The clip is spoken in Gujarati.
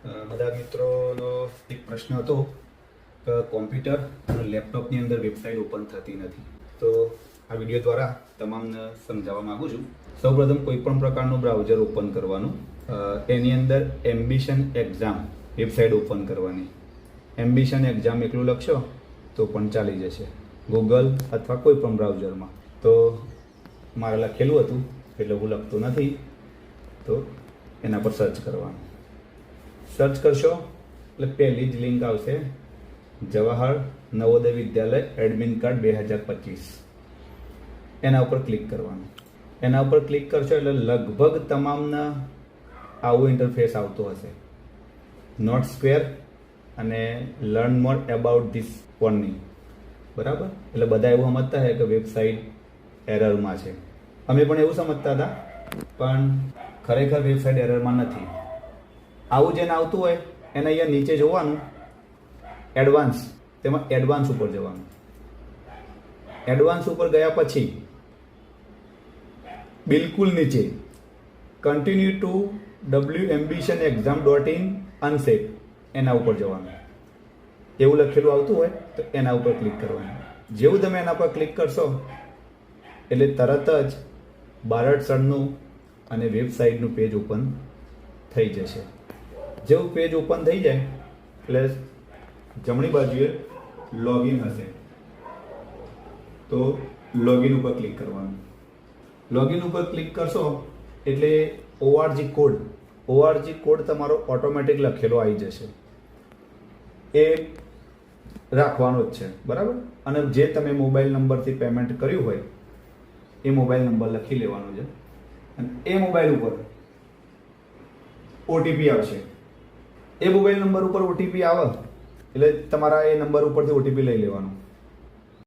બધા મિત્રોનો એક પ્રશ્ન હતો કે કોમ્પ્યુટર અને લેપટોપની અંદર વેબસાઇટ ઓપન થતી નથી. તો આ વિડીયો દ્વારા તમામને સમજાવવા માગું છું. સૌપ્રથમ કોઈ પણ પ્રકારનું બ્રાઉઝર ઓપન કરવાનું, એની અંદર એમ્બિશન એક્ઝામ વેબસાઇટ ઓપન કરવાની. એમ્બિશન એક્ઝામ એકલું લખશો તો પણ ચાલી જશે, ગૂગલ અથવા કોઈ પણ બ્રાઉઝરમાં. તો મારે લખેલું હતું એટલે હું લખતો નથી, તો એના પર સર્ચ કરવાનું. સર્ચ કરશો એટલે પહેલી જ લિંક આવશે, જવાહર નવોદય વિદ્યાલય એડમિન કાર્ડ 2025. એના ઉપર ક્લિક કરવાનું. એના ઉપર ક્લિક કરશો એટલે લગભગ તમામના આવું ઇન્ટરફેસ આવતો હશે, નોટ સ્ક્વેર અને learn more about this warning. બરાબર, એટલે બધા એવું સમજતા હોય કે વેબસાઇટ એરરમાં છે. અમે પણ એવું સમજતા હતા, પણ ખરેખર વેબસાઇટ એરરમાં નથી. આવું જેને આવતું હોય એને અહીંયા નીચે જોવાનું, એડવાન્સ, તેમાં એડવાન્સ ઉપર જવાનું. એડવાન્સ ઉપર ગયા પછી બિલકુલ નીચે કન્ટિન્યુ ટુ wambitionexam.in અનસેફ, એના ઉપર જવાનું. એવું લખેલું આવતું હોય તો એના ઉપર ક્લિક કરવાનું. જેવું તમે એના પર ક્લિક કરશો એટલે તરત જ બારડ સળનું અને વેબસાઇટનું પેજ ઓપન થઈ જશે. જેવું પેજ ઓપન થઈ જાય એટલે જમણી બાજુએ લોગિન હશે, તો લોગિન ઉપર ક્લિક કરવાનું. લોગિન ઉપર ક્લિક કરશો એટલે ORG કોડ તમારો ઓટોમેટિક લખેલો આવી જશે, એ રાખવાનો જ છે. બરાબર, અને જે તમે મોબાઈલ નંબરથી પેમેન્ટ કર્યું હોય એ મોબાઈલ નંબર લખી લેવાનો છે, અને એ મોબાઈલ ઉપર ઓટીપી આવશે. એ મોબાઈલ નંબર ઉપર ઓટીપી આવે એટલે તમારા એ નંબર ઉપરથી ઓટીપી લઈ લેવાનો.